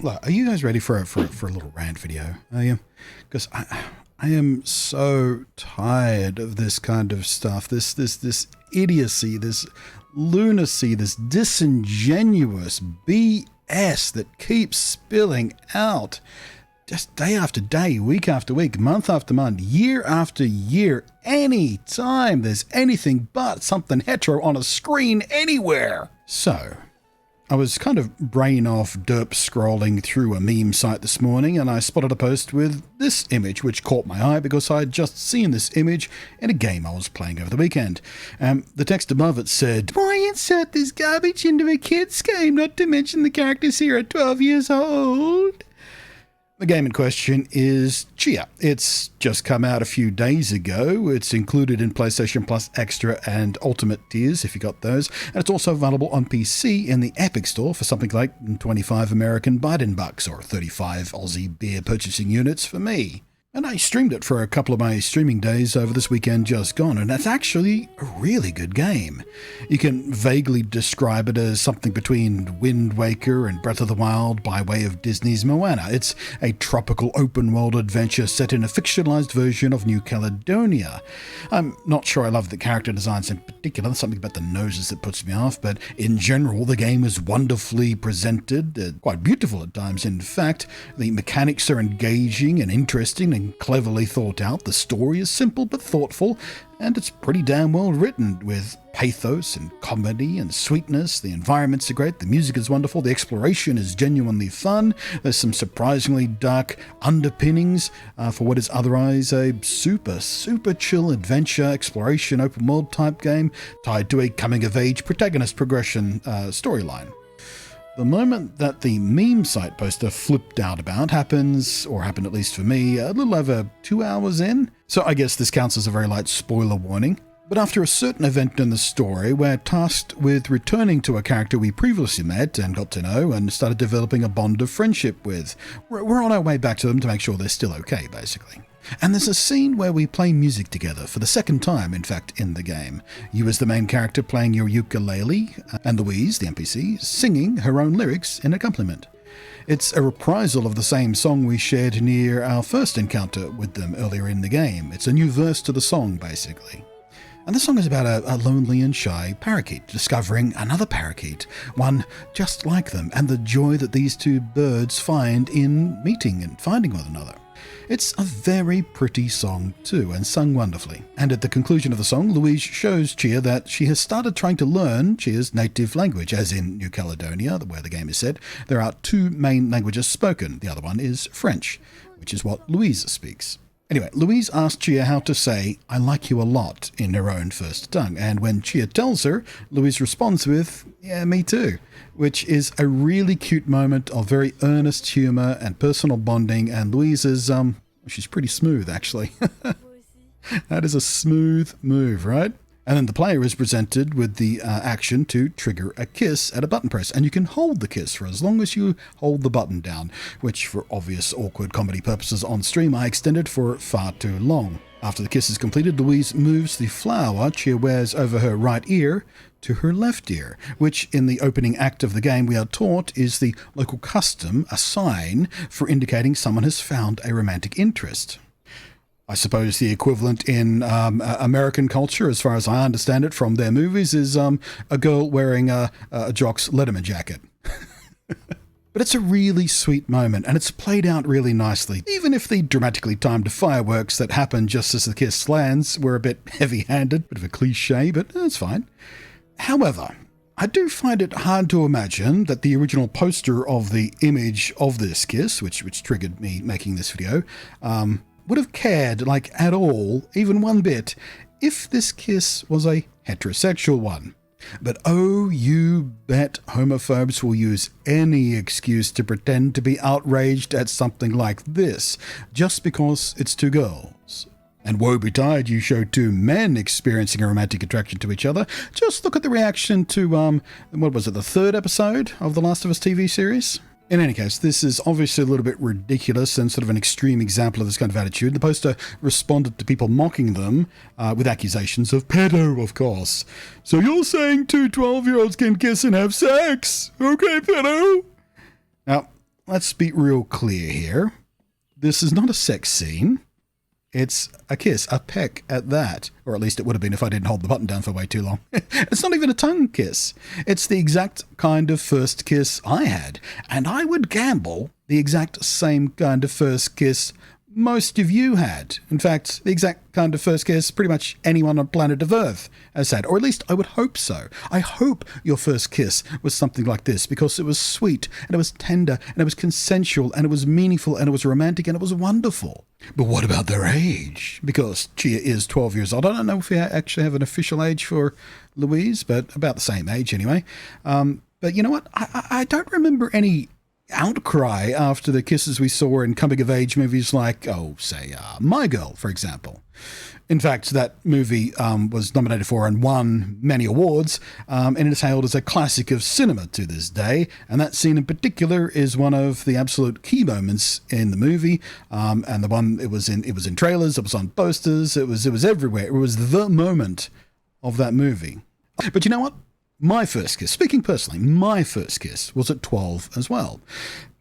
look, are you guys ready for a little rant video? Are you? Because I am so tired of this kind of stuff. This idiocy, this lunacy, this disingenuous BS that keeps spilling out. Just day after day, week after week, month after month, year after year, any time there's anything but something hetero on a screen anywhere. So, I was kind of brain off derp scrolling through a meme site this morning, and I spotted a post with this image which caught my eye because I had just seen this image in a game I was playing over the weekend. The text above it said, "Why insert this garbage into a kid's game, not to mention the characters here are 12 years old?" The game in question is Tchia. It's just come out a few days ago. It's included in PlayStation Plus Extra and Ultimate tiers, if you got those. And it's also available on PC in the Epic Store for something like 25 American Biden bucks or 35 Aussie beer purchasing units for me. And I streamed it for a couple of my streaming days over this weekend just gone, and it's actually a really good game. You can vaguely describe it as something between Wind Waker and Breath of the Wild by way of Disney's Moana. It's a tropical open-world adventure set in a fictionalized version of New Caledonia. I'm not sure I love the character designs in particular. There's something about the noses that puts me off, but in general, the game is wonderfully presented, quite beautiful at times, in fact. The mechanics are engaging and interesting and cleverly thought out. The story is simple but thoughtful, and it's pretty damn well written with pathos and comedy and sweetness. The environments are great, the music is wonderful, the exploration is genuinely fun. There's some surprisingly dark underpinnings for what is otherwise a super chill adventure, exploration, open world type game tied to a coming-of-age protagonist progression storyline. The moment that the meme site poster flipped out about happened at least for me, a little over 2 hours in. So I guess this counts as a very light spoiler warning. But after a certain event in the story, we're tasked with returning to a character we previously met and got to know and started developing a bond of friendship with. We're on our way back to them to make sure they're still okay, basically. And there's a scene where we play music together for the second time, in fact, in the game. You as the main character playing your ukulele, and Louise, the NPC, singing her own lyrics in accompaniment. It's a reprisal of the same song we shared near our first encounter with them earlier in the game. It's a new verse to the song, basically. And the song is about a lonely and shy parakeet discovering another parakeet, one just like them, and the joy that these two birds find in meeting and finding one another. It's a very pretty song too, and sung wonderfully. And at the conclusion of the song, Louise shows Tchia that she has started trying to learn Tchia's native language, as in New Caledonia, where the game is set. There are two main languages spoken. The other one is French, which is what Louise speaks. Anyway, Louise asks Tchia how to say, "I like you a lot," in her own first tongue, and when Tchia tells her, Louise responds with, "Yeah, me too," which is a really cute moment of very earnest humour and personal bonding, and Louise is, she's pretty smooth, actually. That is a smooth move, right? And then the player is presented with the action to trigger a kiss at a button press, and you can hold the kiss for as long as you hold the button down, which for obvious awkward comedy purposes on stream I extended for far too long. After the kiss is completed, Louise moves the flower Tchia wears over her right ear to her left ear, which in the opening act of the game we are taught is the local custom, a sign for indicating someone has found a romantic interest. I suppose the equivalent in American culture, as far as I understand it from their movies, is a girl wearing a jock's Letterman jacket. But it's a really sweet moment, and it's played out really nicely, even if the dramatically timed fireworks that happen just as the kiss lands were a bit heavy-handed, bit of a cliche, but it's fine. However, I do find it hard to imagine that the original poster of the image of this kiss, which triggered me making this video, would have cared, like, at all, even one bit, if this kiss was a heterosexual one. But oh, you bet homophobes will use any excuse to pretend to be outraged at something like this, just because it's two girls. And woe betide you show two men experiencing a romantic attraction to each other. Just look at the reaction to, the third episode of The Last of Us TV series? In any case, this is obviously a little bit ridiculous and sort of an extreme example of this kind of attitude. The poster responded to people mocking them with accusations of pedo, of course. "So you're saying two 12-year-olds can kiss and have sex? Okay, pedo." Now, let's be real clear here. This is not a sex scene. It's a kiss, a peck at that. Or at least it would have been if I didn't hold the button down for way too long. It's not even a tongue kiss. It's the exact kind of first kiss I had. And I would gamble the exact same kind of first kiss most of you had. In fact, the exact kind of first kiss pretty much anyone on planet of Earth has had. Or at least I would hope so. I hope your first kiss was something like this, because it was sweet, and it was tender, and it was consensual, and it was meaningful, and it was romantic, and it was wonderful. But what about their age? Because Chia is 12 years old. I don't know if we actually have an official age for Louise, but about the same age anyway. But you know what? I don't remember any outcry after the kisses we saw in coming-of-age movies like, say, My Girl, for example. In fact, that movie was nominated for and won many awards, and it is hailed as a classic of cinema to this day. And that scene in particular is one of the absolute key moments in the movie. And the one it was in trailers, it was on posters, it was everywhere. It was the moment of that movie. But you know what? My first kiss, speaking personally, my first kiss was at 12 as well.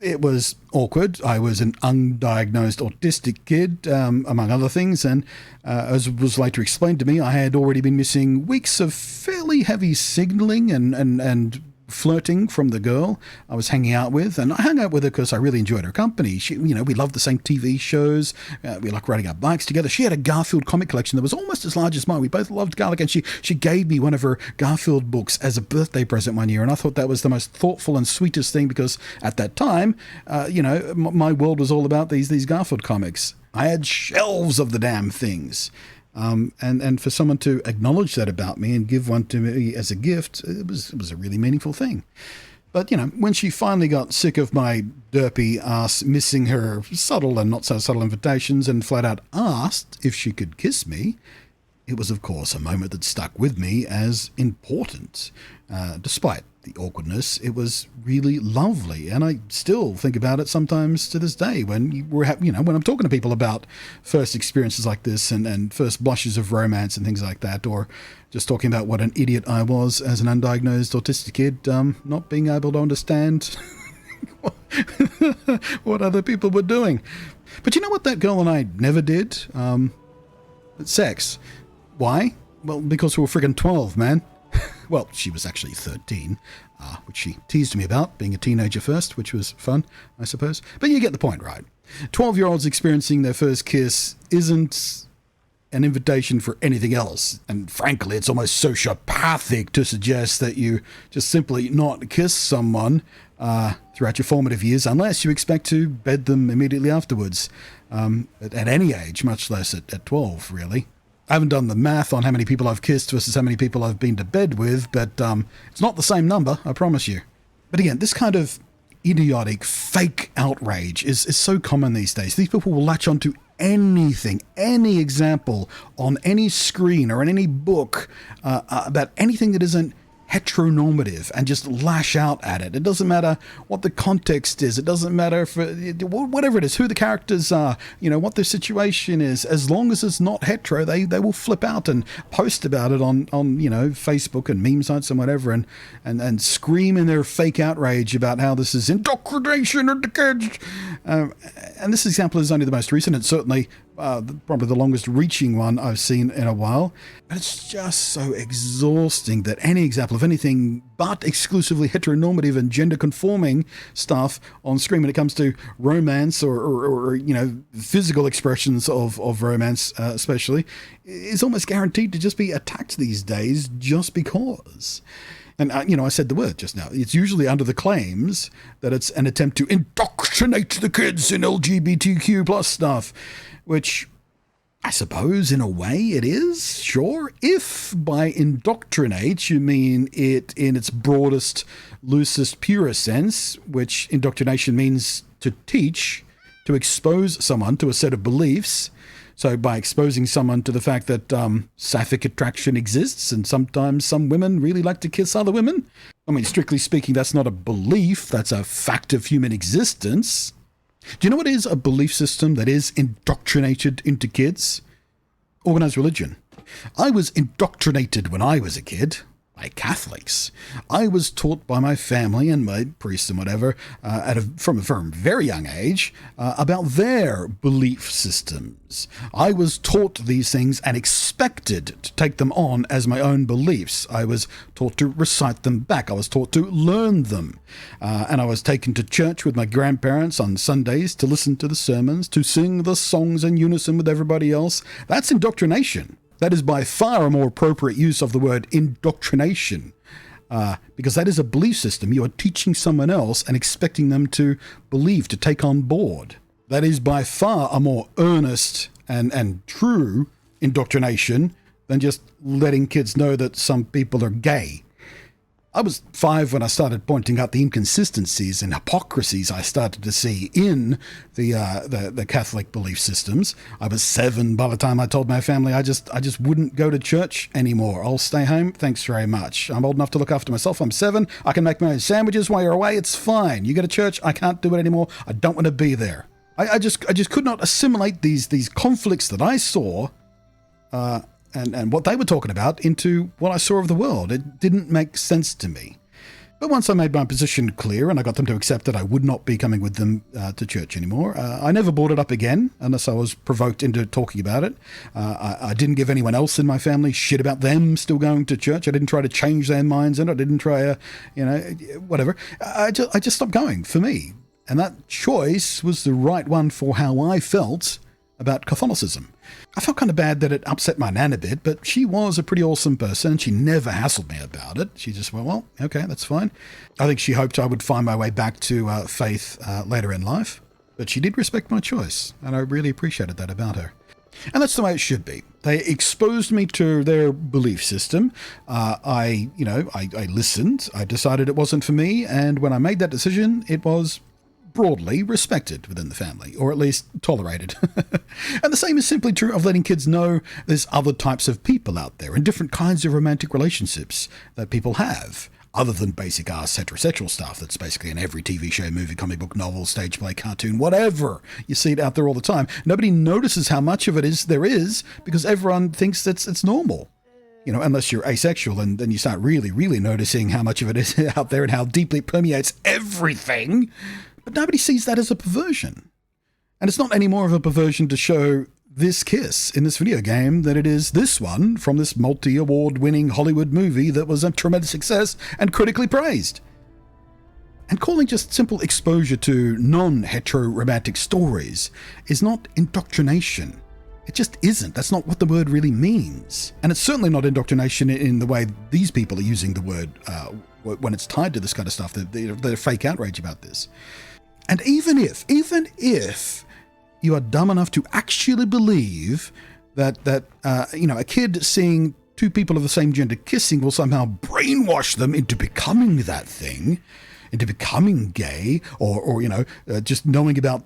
It was awkward. I was an undiagnosed autistic kid, among other things, and as was later explained to me, I had already been missing weeks of fairly heavy signaling and flirting from the girl I was hanging out with. And I hung out with her because I really enjoyed her company. She, we loved the same TV shows. We liked riding our bikes together. She had a Garfield comic collection that was almost as large as mine. We both loved Garlic, and she gave me one of her Garfield books as a birthday present one year. And I thought that was the most thoughtful and sweetest thing, because at that time, my world was all about these Garfield comics. I had shelves of the damn things. And for someone to acknowledge that about me and give one to me as a gift, it was a really meaningful thing. But, when she finally got sick of my derpy ass missing her subtle and not so subtle invitations and flat out asked if she could kiss me, it was, of course, a moment that stuck with me as important. Despite the awkwardness, it was really lovely, and I still think about it sometimes to this day when when I'm talking to people about first experiences like this and first blushes of romance and things like that, or just talking about what an idiot I was as an undiagnosed autistic kid, not being able to understand what other people were doing. But you know what that girl and I never did? Sex. Why? Well, because we were friggin' 12, man. Well, she was actually 13, which she teased me about, being a teenager first, which was fun, I suppose. But you get the point, right? 12-year-olds experiencing their first kiss isn't an invitation for anything else. And frankly, it's almost sociopathic to suggest that you just simply not kiss someone throughout your formative years unless you expect to bed them immediately afterwards. At any age, much less at 12, really. I haven't done the math on how many people I've kissed versus how many people I've been to bed with, but it's not the same number, I promise you. But again, this kind of idiotic, fake outrage is so common these days. These people will latch onto anything, any example on any screen or in any book about anything that isn't heteronormative and just lash out at it. It doesn't matter what the context is. It doesn't matter whatever it is, who the characters are, what their situation is. As long as it's not hetero, they will flip out and post about it on Facebook and meme sites and whatever, and scream in their fake outrage about how this is indoctrination of the kids. And this example is only the most recent. It's certainly probably the longest reaching one I've seen in a while. But it's just so exhausting that any example of anything but exclusively heteronormative and gender conforming stuff on screen when it comes to romance or physical expressions of romance especially is almost guaranteed to just be attacked these days just because. And, I said the word just now. It's usually under the claims that it's an attempt to indoctrinate the kids in LGBTQ plus stuff, which I suppose in a way it is, sure. If by indoctrinate you mean it in its broadest, loosest, purest sense, which indoctrination means to teach, to expose someone to a set of beliefs. So by exposing someone to the fact that sapphic attraction exists and sometimes some women really like to kiss other women. I mean, strictly speaking, that's not a belief. That's a fact of human existence. Do you know what is a belief system that is indoctrinated into kids? Organized religion. I was indoctrinated when I was a kid. by Catholics. I was taught by my family and my priests and whatever, from a very young age, about their belief systems. I was taught these things and expected to take them on as my own beliefs. I was taught to recite them back. I was taught to learn them. And I was taken to church with my grandparents on Sundays to listen to the sermons, to sing the songs in unison with everybody else. That's indoctrination. That is by far a more appropriate use of the word indoctrination, because that is a belief system. You are teaching someone else and expecting them to believe, to take on board. That is by far a more earnest and true indoctrination than just letting kids know that some people are gay. I was 5 when I started pointing out the inconsistencies and hypocrisies I started to see in the Catholic belief systems. I was 7 by the time I told my family I just wouldn't go to church anymore. I'll stay home. Thanks very much. I'm old enough to look after myself. I'm 7. I can make my own sandwiches while you're away. It's fine. You go to church. I can't do it anymore. I don't want to be there. I just could not assimilate these conflicts that I saw and what they were talking about into what I saw of the world. It didn't make sense to me. But once I made my position clear and I got them to accept that I would not be coming with them to church anymore, I never brought it up again unless I was provoked into talking about it. I didn't give anyone else in my family shit about them still going to church. I didn't try to change their minds, and I didn't try whatever. I just stopped going for me. And that choice was the right one for how I felt about Catholicism. I felt kind of bad that it upset my nan a bit, but she was a pretty awesome person and she never hassled me about it. She just went, well, okay, that's fine. I think she hoped I would find my way back to faith later in life, but she did respect my choice, and I really appreciated that about her. And that's the way it should be. They exposed me to their belief system. I listened. I decided it wasn't for me, and when I made that decision, it was broadly respected within the family, or at least tolerated. And the same is simply true of letting kids know there's other types of people out there and different kinds of romantic relationships that people have, other than basic ass heterosexual stuff that's basically in every TV show, movie, comic book, novel, stage play, cartoon, whatever. You see it out there all the time. Nobody notices how much of it there is because everyone thinks it's normal. Unless you're asexual, and then you start really, really noticing how much of it is out there and how deeply it permeates everything. But nobody sees that as a perversion. And it's not any more of a perversion to show this kiss in this video game than it is this one from this multi-award winning Hollywood movie that was a tremendous success and critically praised. And calling just simple exposure to non-hetero romantic stories is not indoctrination. It just isn't. That's not what the word really means. And it's certainly not indoctrination in the way these people are using the word when it's tied to this kind of stuff. They're fake outrage about this. And even if you are dumb enough to actually believe that a kid seeing two people of the same gender kissing will somehow brainwash them into becoming that thing, into becoming gay, or just knowing about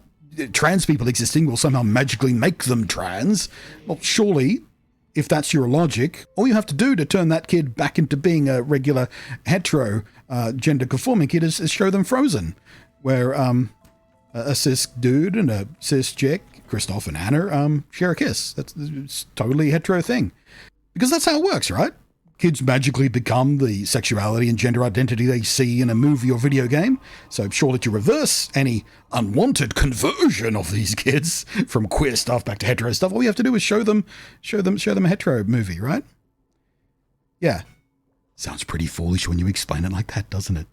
trans people existing will somehow magically make them trans, well, surely, if that's your logic, all you have to do to turn that kid back into being a regular hetero gender conforming kid is show them Frozen, where a cis dude and a cis chick, Kristoff and Anna, share a kiss. It's totally hetero thing. Because that's how it works, right? Kids magically become the sexuality and gender identity they see in a movie or video game. So surely to reverse any unwanted conversion of these kids from queer stuff back to hetero stuff, all you have to do is show them a hetero movie, right? Yeah. Sounds pretty foolish when you explain it like that, doesn't it?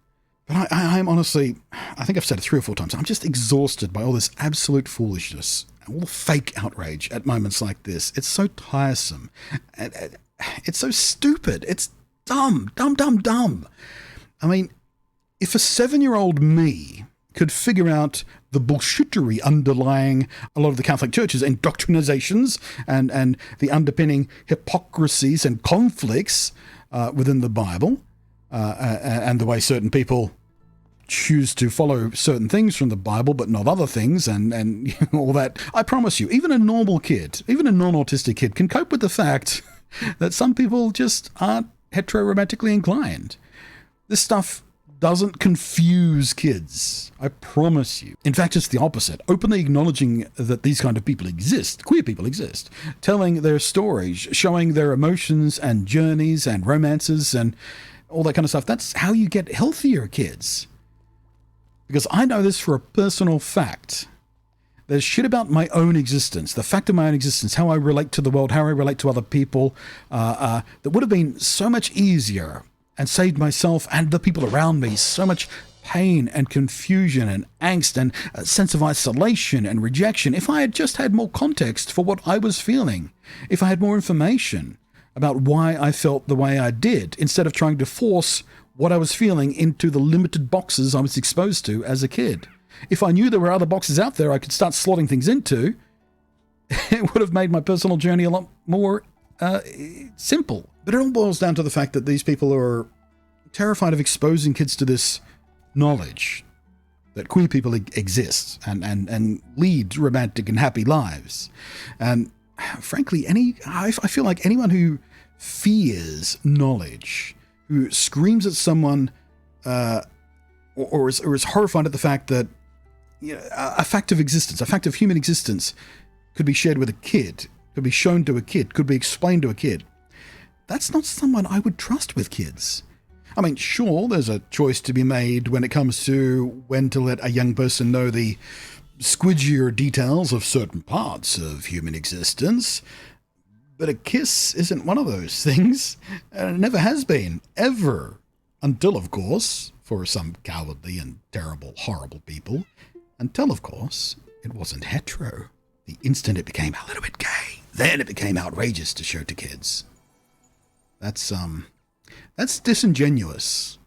But I'm honestly, I think I've said it 3 or 4 times, I'm just exhausted by all this absolute foolishness, all the fake outrage at moments like this. It's so tiresome. It's so stupid. It's dumb. I mean, if a 7-year-old me could figure out the bullshittery underlying a lot of the Catholic Church's indoctrinations and the underpinning hypocrisies and conflicts within the Bible, and the way certain people choose to follow certain things from the Bible but not other things and all that, I promise you, even a normal kid, even a non-autistic kid can cope with the fact that some people just aren't heteroromantically inclined. This stuff doesn't confuse kids. I promise you. In fact, it's the opposite. Openly acknowledging that these kind of people exist, queer people exist, telling their stories, showing their emotions and journeys and romances and all that kind of stuff. That's how you get healthier kids. Because I know this for a personal fact. There's shit about my own existence, the fact of my own existence, how I relate to the world, how I relate to other people, that would have been so much easier and saved myself and the people around me so much pain and confusion and angst and a sense of isolation and rejection if I had just had more context for what I was feeling, if I had more information about why I felt the way I did, instead of trying to force what I was feeling into the limited boxes I was exposed to as a kid. If I knew there were other boxes out there I could start slotting things into, it would have made my personal journey a lot more simple. But it all boils down to the fact that these people are terrified of exposing kids to this knowledge that queer people exist and lead romantic and happy lives. And frankly, I feel like anyone who fears knowledge, who screams at someone or is horrified at the fact that a fact of existence, a fact of human existence could be shared with a kid, could be shown to a kid, could be explained to a kid, that's not someone I would trust with kids. I mean, sure, there's a choice to be made when it comes to when to let a young person know the squidgier details of certain parts of human existence, but a kiss isn't one of those things, and it never has been, ever. Until, of course, for some cowardly and terrible, horrible people, until, of course, it wasn't hetero. The instant it became a little bit gay, then it became outrageous to show to kids. That's disingenuous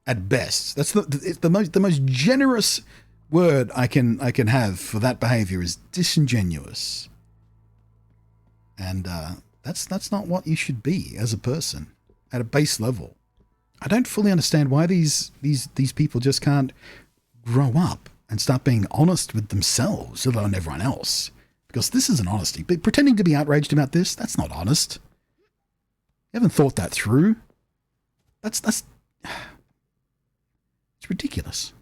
at best. That's the most generous word I can have for that behavior is disingenuous. And that's not what you should be as a person at a base level. I don't fully understand why these people just can't grow up and start being honest with themselves, let alone everyone else. Because this isn't honesty. But pretending to be outraged about this, that's not honest. You haven't thought that through. That's it's ridiculous.